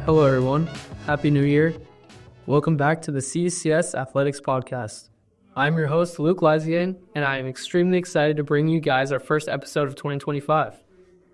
Hello, everyone. Happy New Year. Welcome back to the CCS Athletics Podcast. I'm your host, Luke Leisegang, and I am extremely excited to bring you guys our first episode of 2025.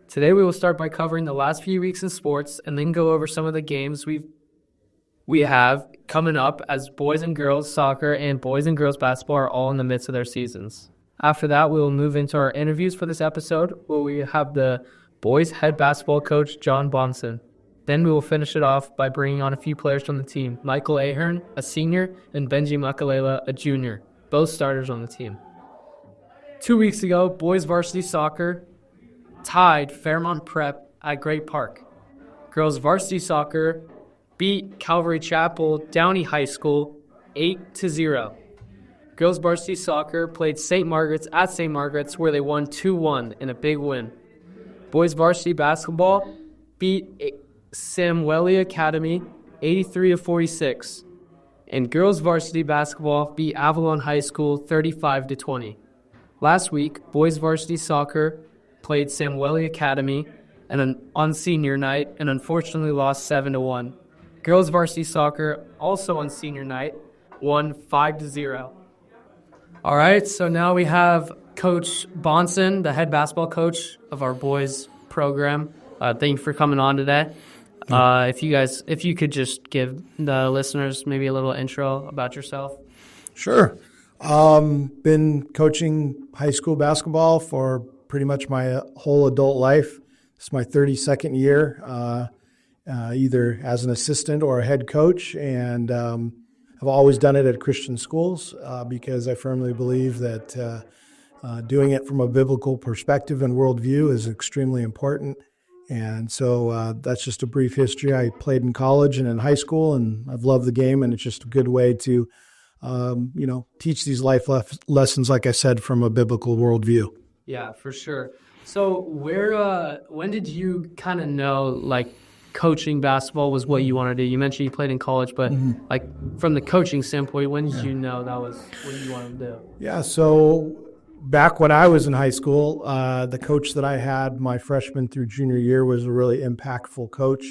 Today, we will start by covering the last few weeks in sports and then go over some of the games we have coming up, as boys and girls soccer and boys and girls basketball are all in the midst of their seasons. After that, we will move into our interviews for this episode, where we have the boys head basketball coach, Jon Bahnsen. Then we will finish it off by bringing on a few players from the team, Michael Ahern, a senior, and Makelela, a junior, both starters on the team. 2 weeks ago, boys varsity soccer tied Fairmont Prep at Great Park. Girls varsity soccer beat Calvary Chapel Downey High School 8-0. Girls varsity soccer played St. Margaret's at St. Margaret's, where they won 2-1 in a big win. Boys varsity basketball beat Samueli Academy 83-46. And girls varsity basketball beat Avalon High School 35-20. Last week, boys varsity soccer played Samueli Academy on senior night and unfortunately lost 7-1. Girls varsity soccer, also on senior night, won 5-0. All right, so now we have Coach Bahnsen, the head basketball coach of our boys program. Thank you for coming on today. If you could just give the listeners maybe a little intro about yourself. Sure. Been coaching high school basketball for pretty much my whole adult life. It's my 32nd year, either as an assistant or a head coach, and I've always done it at Christian schools because I firmly believe that doing it from a biblical perspective and worldview is extremely important. And so that's just a brief history. I played in college and in high school, and I've loved the game, and it's just a good way to, teach these life lessons, like I said, from a biblical worldview. Yeah, for sure. So when did you kind of know, coaching basketball was what you want to do? You mentioned you played in college, but from the coaching standpoint, when did you know that was what you wanted to do? Yeah, so back when I was in high school, the coach that I had my freshman through junior year was a really impactful coach.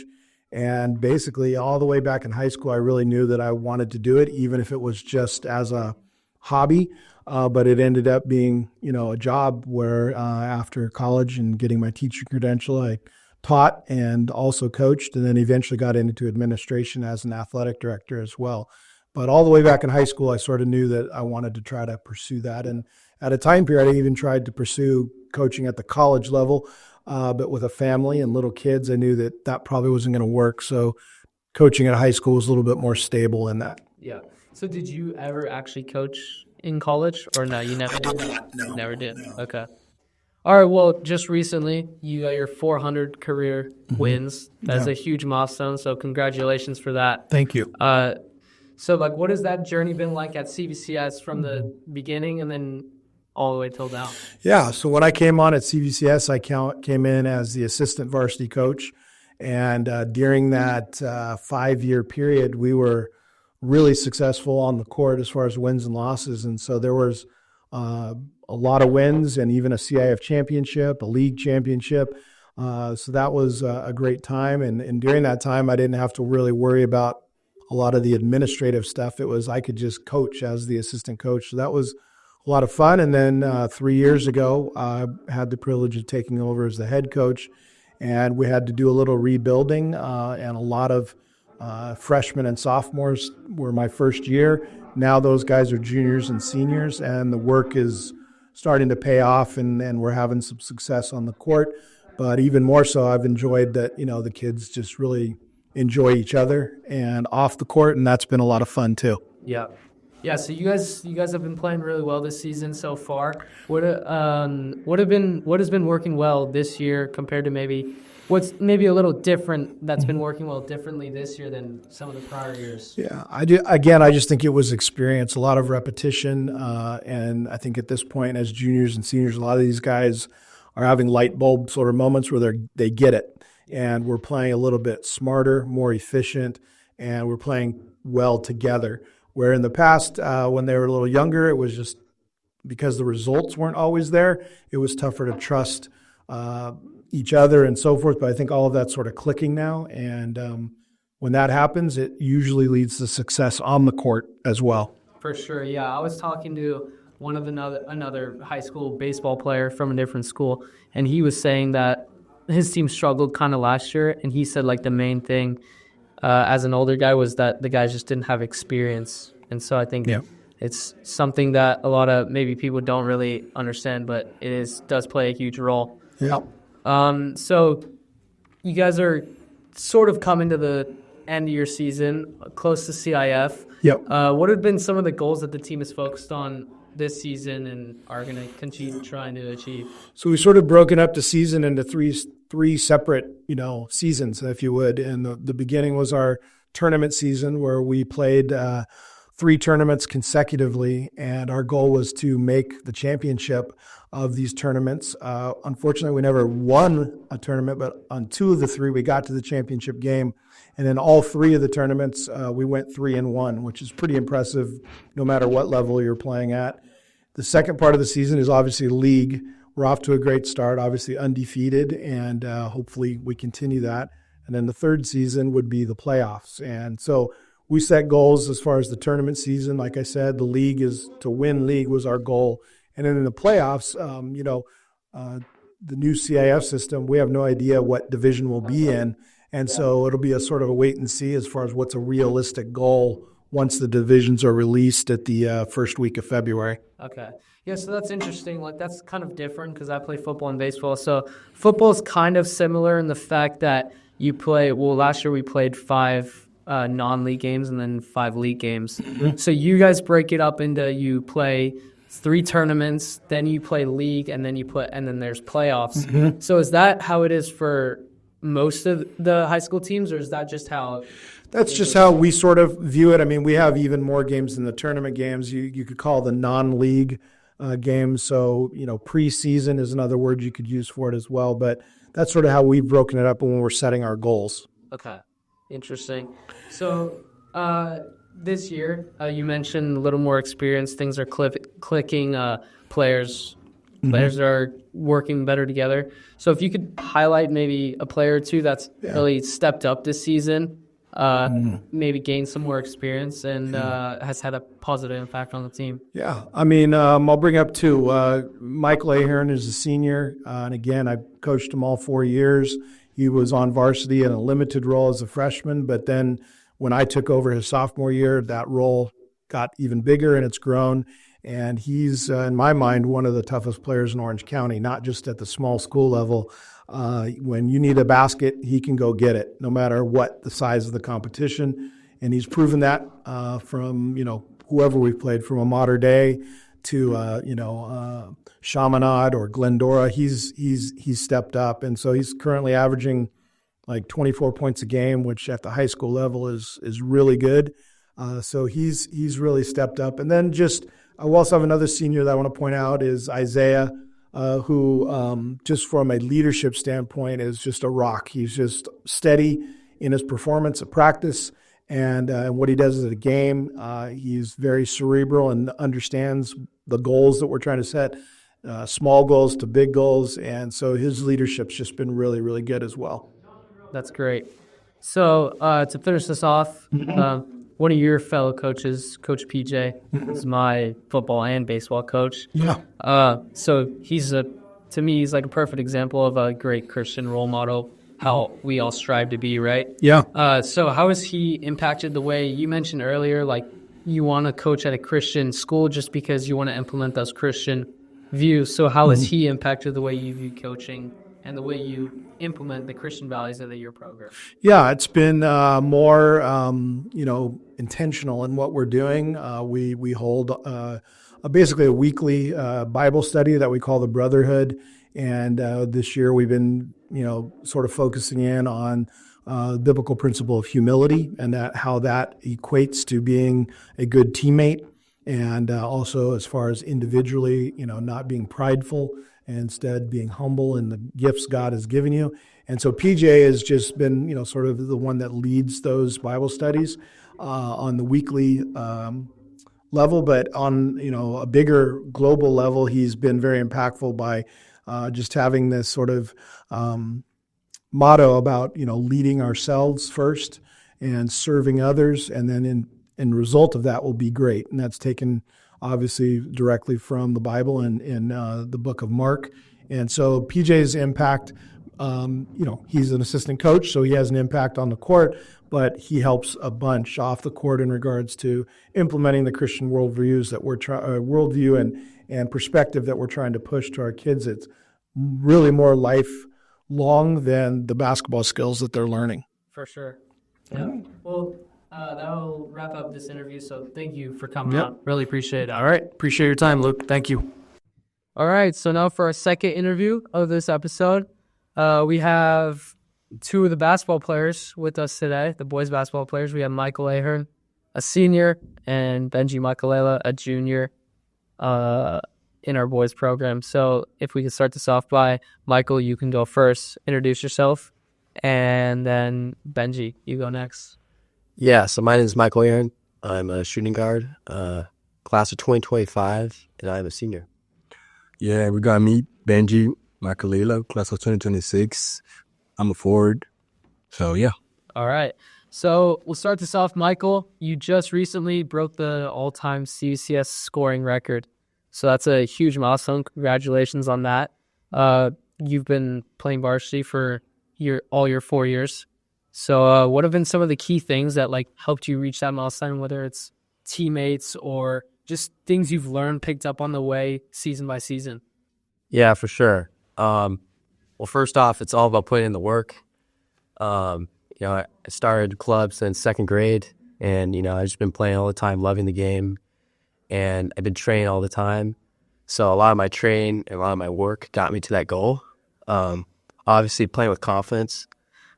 And basically all the way back in high school, I really knew that I wanted to do it, even if it was just as a hobby. But it ended up being, a job where after college and getting my teacher credential, I taught and also coached, and then eventually got into administration as an athletic director as well. But all the way back in high school, I sort of knew that I wanted to try to pursue that. And at a time period, I even tried to pursue coaching at the college level, but with a family and little kids, I knew that probably wasn't going to work. So coaching at high school was a little bit more stable in that. Yeah. So did you ever actually coach in college, or no, you never did? No. Never did? No. Okay. All right, well, just recently, you got your 400 career wins. That's a huge milestone, so congratulations for that. Thank you. So, what has that journey been like at CVCS from the beginning and then all the way till now? Yeah, so when I came on at CVCS, I came in as the assistant varsity coach, and during that 5-year period, we were really successful on the court as far as wins and losses, and so there was a lot of wins and even a CIF championship, a league championship. So that was a great time. And during that time, I didn't have to really worry about a lot of the administrative stuff. I could just coach as the assistant coach. So that was a lot of fun. And then 3 years ago, I had the privilege of taking over as the head coach. And we had to do a little rebuilding, and a lot of freshmen and sophomores were my first year. Now those guys are juniors and seniors, and the work is starting to pay off, and we're having some success on the court. But even more so, I've enjoyed that, the kids just really enjoy each other and off the court, and that's been a lot of fun too. Yeah. Yeah, so you guys have been playing really well this season so far. What has been working well this year compared to maybe what's maybe a little different that's been working well differently this year than some of the prior years? Yeah, I do. Again, I just think it was experience, a lot of repetition, and I think at this point as juniors and seniors, a lot of these guys are having light bulb sort of moments where they get it, and we're playing a little bit smarter, more efficient, and we're playing well together. Where in the past, when they were a little younger, it was just because the results weren't always there, it was tougher to trust each other and so forth. But I think all of that's sort of clicking now. And when that happens, it usually leads to success on the court as well. For sure, yeah. I was talking to another high school baseball player from a different school, and he was saying that his team struggled kind of last year, and he said like the main thing as an older guy was that the guys just didn't have experience. And so I think it's something that a lot of maybe people don't really understand, but does play a huge role. Yeah. So you guys are sort of coming to the end of your season, close to CIF. Yep. What have been some of the goals that the team is focused on this season and are going to continue trying to achieve? So we sort of broken up the season into three separate, seasons, if you would. And the beginning was our tournament season where we played 3 tournaments consecutively, and our goal was to make the championship of these tournaments. Unfortunately, we never won a tournament, but on 2 of the 3, we got to the championship game. And in all 3 of the tournaments, we went 3-1, which is pretty impressive no matter what level you're playing at. The second part of the season is obviously league. We're off to a great start, obviously undefeated, and hopefully we continue that. And then the third season would be the playoffs. And so we set goals as far as the tournament season. Like I said, the league is to win league was our goal. And then in the playoffs, the new CIF system, we have no idea what division we'll be in. And so it'll be a sort of a wait and see as far as what's a realistic goal once the divisions are released at the first week of February. Okay. Yeah, so that's interesting. Like, that's kind of different because I play football and baseball. So football is kind of similar in the fact that you play, last year we played 5 non-league games and then 5 league games. Mm-hmm. So you guys break it up into you play 3 tournaments, then you play league, and then there's playoffs. Mm-hmm. So is that how it is for most of the high school teams, or is that just how? That's just how we sort of view it. I mean, we have even more games than the tournament games. You could call the non-league games. So, preseason is another word you could use for it as well. But that's sort of how we've broken it up when we're setting our goals. Okay. Interesting. So this year, you mentioned a little more experience. Things are clicking. Players are working better together. So if you could highlight maybe a player or two that's really stepped up this season, maybe gained some more experience and has had a positive impact on the team. Yeah. I mean, I'll bring up 2. Michael Ahern is a senior. And again, I coached him all 4 years. He was on varsity in a limited role as a freshman, but then when I took over his sophomore year, that role got even bigger and it's grown. And he's, in my mind, one of the toughest players in Orange County, not just at the small school level. When you need a basket, he can go get it, no matter what the size of the competition. And he's proven that from, whoever we've played, from Mater Dei to, Chaminade or Glendora. He's stepped up. And so he's currently averaging like 24 points a game, which at the high school level is really good. So he's really stepped up. And then I also have another senior that I want to point out is Isaiah, who just from a leadership standpoint is just a rock. He's just steady in his performance at practice and what he does at a game. He's very cerebral and understands the goals that we're trying to set, small goals to big goals. And so his leadership's just been really, really good as well. That's great. So to finish this off, one of your fellow coaches, Coach PJ, is my football and baseball coach. Yeah. So he's like a perfect example of a great Christian role model, how we all strive to be, right? Yeah. So how has he impacted the way you mentioned earlier, like you want to coach at a Christian school just because you want to implement those Christian views. So how has he impacted the way you view coaching and the way you implement the Christian values of your program? Yeah, it's been more, intentional in what we're doing. We hold basically a weekly Bible study that we call the Brotherhood. And this year we've been, sort of focusing in on the biblical principle of humility and how that equates to being a good teammate. And also as far as individually, not being prideful, and instead being humble in the gifts God has given you. And so PJ has just been, sort of the one that leads those Bible studies on the weekly level. But on, a bigger global level, he's been very impactful by just having this sort of motto about, leading ourselves first and serving others, and then in result of that will be great. And that's taken obviously directly from the Bible and in the book of Mark. And so PJ's impact, he's an assistant coach, so he has an impact on the court, but he helps a bunch off the court in regards to implementing the Christian worldviews that worldview and perspective that we're trying to push to our kids. It's really more lifelong than the basketball skills that they're learning. For sure. Yeah. Well, that'll wrap up this interview. So thank you for coming on. Really appreciate it. All right. Appreciate your time, Luke. Thank you. All right. So now for our second interview of this episode, we have two of the basketball players with us today, the boys basketball players. We have Michael Ahern, a senior, and Benji Makelela, a junior, in our boys program. So if we could start this off by Michael, you can go first, introduce yourself, and then Benji, you go next. Yeah, so my name is Michael Ahern. I'm a shooting guard, class of 2025, and I'm a senior. Yeah, we got me, Benji Makelela, class of 2026. I'm a forward. So, yeah. All right. So we'll start this off. Michael, you just recently broke the all-time CVCS scoring record. So that's a huge milestone. Congratulations on that. You've been playing varsity for all your 4 years. So what have been some of the key things that helped you reach that milestone, whether it's teammates or just things you've learned, picked up on the way season by season? Yeah, for sure. Well, first off, it's all about putting in the work. I started club since second grade, and, I've just been playing all the time, loving the game, and I've been training all the time. So a lot of my training and a lot of my work got me to that goal. Obviously, playing with confidence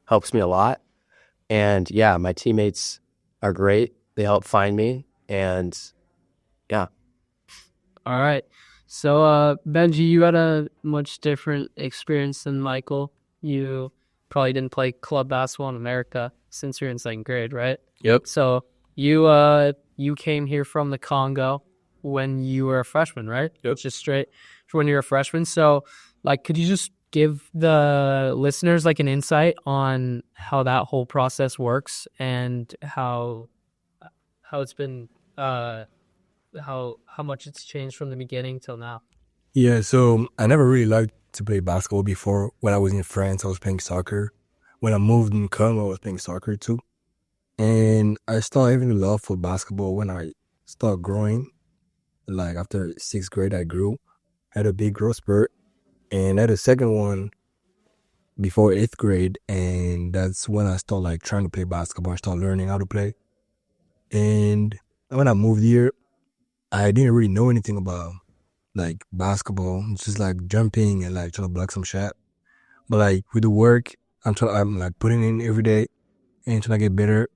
helps me a lot. And, yeah, my teammates are great. They help find me, and, yeah. All right. So, Benji, you had a much different experience than Michael. You probably didn't play club basketball in America since you were in second grade, right? Yep. So you came here from the Congo when you were a freshman, right? Yep. Just straight when you were a freshman. So, could you just give the listeners an insight on how that whole process works and how it's been how much it's changed from the beginning till now? Yeah, so I never really liked to play basketball before. When I was in France, I was playing soccer. When I moved in Congo, I was playing soccer too. And I started having a love for basketball when I started growing. After sixth grade, I grew. Had a big growth spurt. And I had a second one before eighth grade. And that's when I started trying to play basketball. I started learning how to play. And when I moved here, I didn't really know anything about basketball. It's just jumping and trying to block some shot. But with the work, I'm putting in every day and trying to get better,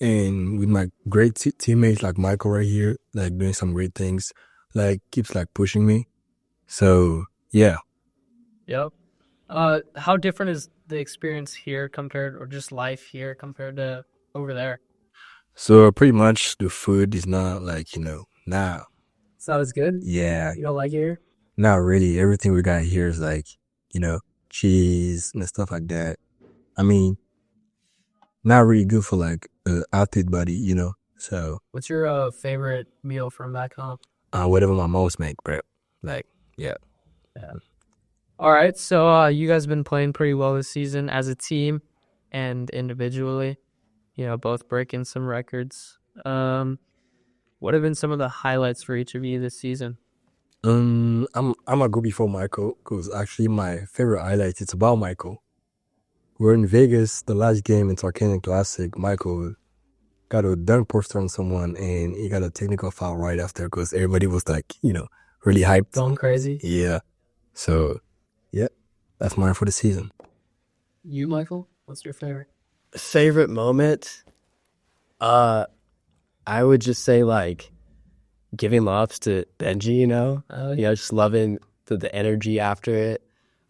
And with my great teammates like Michael right here, doing some great things, keeps pushing me. So yeah. Yep. How different is the experience here or just life here compared to over there? So pretty much the food is not now. It's not as good? Yeah. You don't like it here? Not really. Everything we got here is cheese and stuff like that. I mean, not really good for an athlete body, So. What's your favorite meal from back home? Whatever my moms make, bro. Yeah. All right. So you guys have been playing pretty well this season as a team and individually. Both breaking some records. What have been some of the highlights for each of you this season? I'm gonna go before Michael because actually my favorite highlight it's about Michael. We're in Vegas, the last game in Tarkanian Classic. Michael got a dunk poster on someone and he got a technical foul right after because everybody was really hyped. Going crazy. Yeah. So, yeah, that's mine for the season. You, Michael, what's your favorite? Favorite moment? I would just say giving lofts to Benji, just loving the energy after it.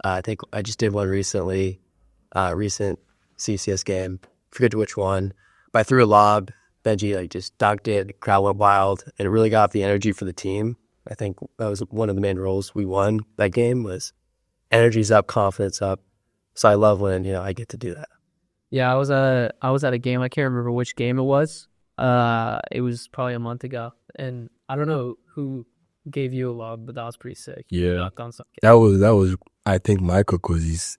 I think I just did one recently, recent CCS game. Forget which one, but I threw a lob. Benji just dunked it. The crowd went wild, and it really got up the energy for the team. I think that was one of the main roles we won that game was energy's up, confidence up. So I love when I get to do that. Yeah, I was at a game. I can't remember which game it was. It was probably a month ago, and I don't know who gave you a lob, but that was pretty sick. You Yeah. dunked on some kid. That was I think Michael, because he's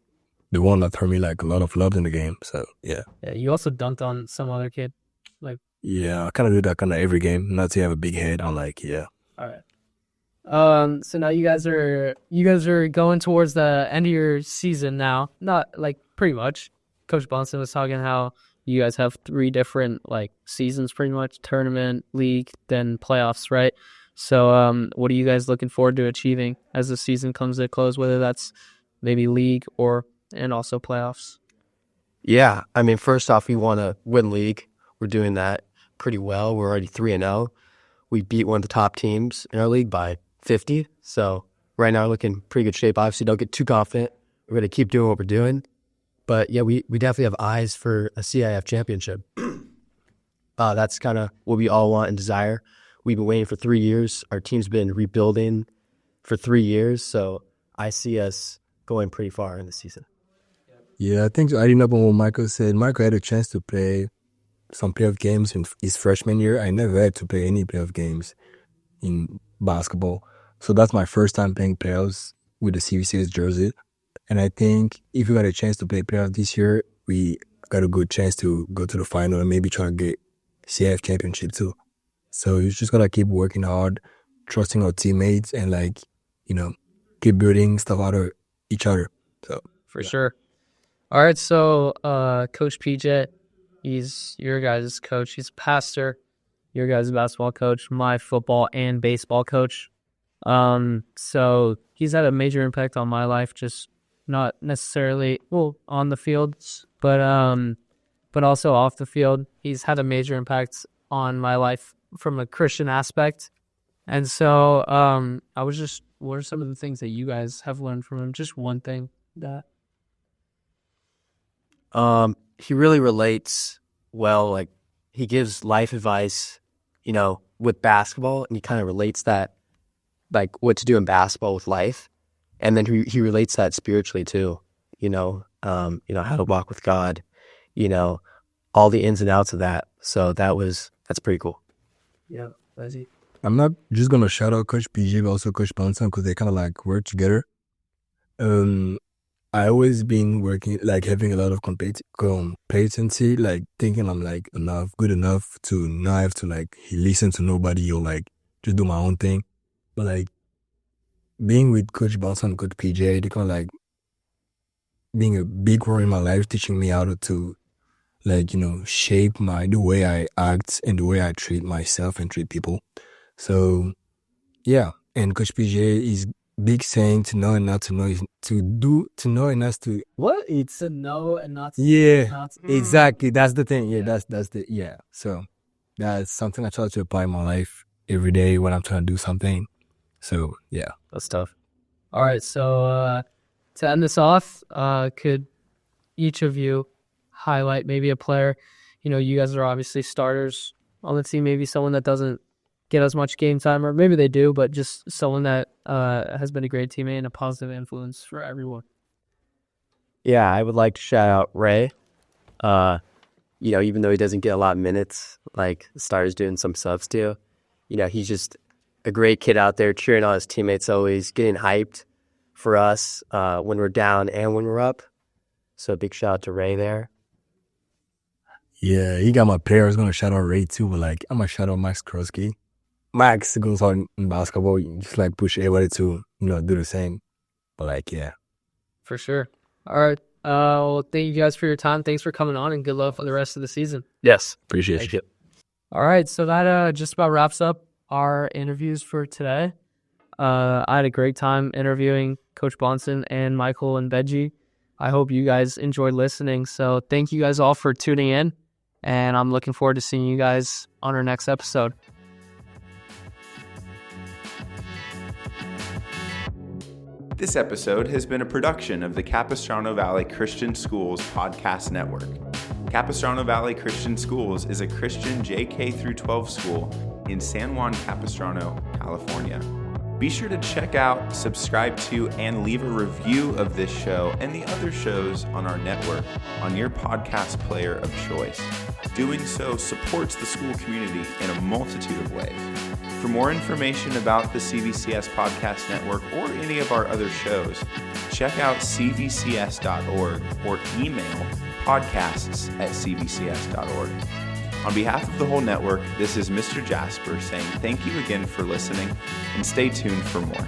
the one that turned me like a lot of love in the game. So yeah. Yeah, you also dunked on some other kid. Like, Yeah, I kind of do that kind of every game. Not to have a big head. I'm like, yeah. all right. So now you guys are going towards the end of your season now. Not like pretty much. Coach Bahnsen was talking how you guys have 3 different like seasons, pretty much: tournament, league, then playoffs, right? So, what are you guys looking forward to achieving as the season comes to a close? Whether that's maybe league and also playoffs. Yeah, I mean, first off, we want to win league. We're doing that pretty well. We're already 3-0. We beat one of the top teams in our league by 50. So right now we're looking pretty good shape. Obviously, don't get too confident. We're going to keep doing what we're doing. But yeah, we definitely have eyes for a CIF championship. That's kind of what we all want and desire. We've been waiting for 3 years. Our team's been rebuilding for 3 years. So I see us going pretty far in the season. Yeah, I think adding up on what Michael said, Michael had a chance to play some playoff games in his freshman year. I never had to play any playoff games in basketball. So that's my first time playing playoffs with the CVCS jersey. And I think if we got a chance to play playoffs this year, we got a good chance to go to the final and maybe try to get CIF championship too. So you just gotta keep working hard, trusting our teammates, and keep building stuff out of each other. So For sure. All right, so Coach PJ, he's your guys' coach. He's a pastor, your guys' basketball coach, my football and baseball coach. So he's had a major impact on my life, just not necessarily on the field, but also off the field. He's had a major impact on my life from a Christian aspect. And so what are some of the things that you guys have learned from him? Just one thing that. He really relates well. Like, he gives life advice, with basketball, and he kind of relates that, like, what to do in basketball with life. And then he relates that spiritually too, how to walk with God, all the ins and outs of that. So that's pretty cool. Yeah, Leslie. I'm not just gonna shout out Coach PJ, but also Coach Bahnsen, because they kind of like work together. I always been working, like having a lot of complacency, like thinking I'm like good enough to not have to like listen to nobody or like just do my own thing. But like being with Coach Bahnsen and Coach PJ, they kind of like being a big role in my life, teaching me how to shape the way I act and the way I treat myself and treat people. So yeah, and Coach PJ is big saying to know and not to know is to know and not to What? It's to know and not to. Exactly. That's the thing. That's the So that's something I try to apply in my life every day when I'm trying to do something. So yeah, That's tough. All right, so to end this off, could each of you highlight maybe a player? You guys are obviously starters on the team. Maybe someone that doesn't get as much game time, or maybe they do, but just someone that has been a great teammate and a positive influence for everyone. Yeah, I would like to shout out Ray. Even though he doesn't get a lot of minutes, like starters doing some subs too, he's just a great kid out there cheering on his teammates, always getting hyped for us when we're down and when we're up. So a big shout out to Ray there. Yeah, he got my player. I was gonna shout out Ray too, but like I'm gonna shout out Max Krosky. Max goes on in basketball, you just like push everybody to do the same. But like For sure. All right. Well, thank you guys for your time. Thanks for coming on, and good luck for the rest of the season. Yes. appreciate you. All right, so that just about wraps up our interviews for today. I had a great time interviewing Coach Bahnsen and Michael and Benji. I hope you guys enjoyed listening. So thank you guys all for tuning in, and I'm looking forward to seeing you guys on our next episode. This episode has been a production of the Capistrano Valley Christian Schools Podcast Network. Capistrano Valley Christian Schools is a Christian JK through 12 school in San Juan Capistrano, California. Be sure to check out, subscribe to, and leave a review of this show and the other shows on our network on your podcast player of choice. Doing so supports the school community in a multitude of ways. For more information about the CVCS Podcast Network or any of our other shows, check out cvcs.org or email podcasts@cvcs.org. On behalf of the whole network, this is Mr. Jasper saying thank you again for listening and stay tuned for more.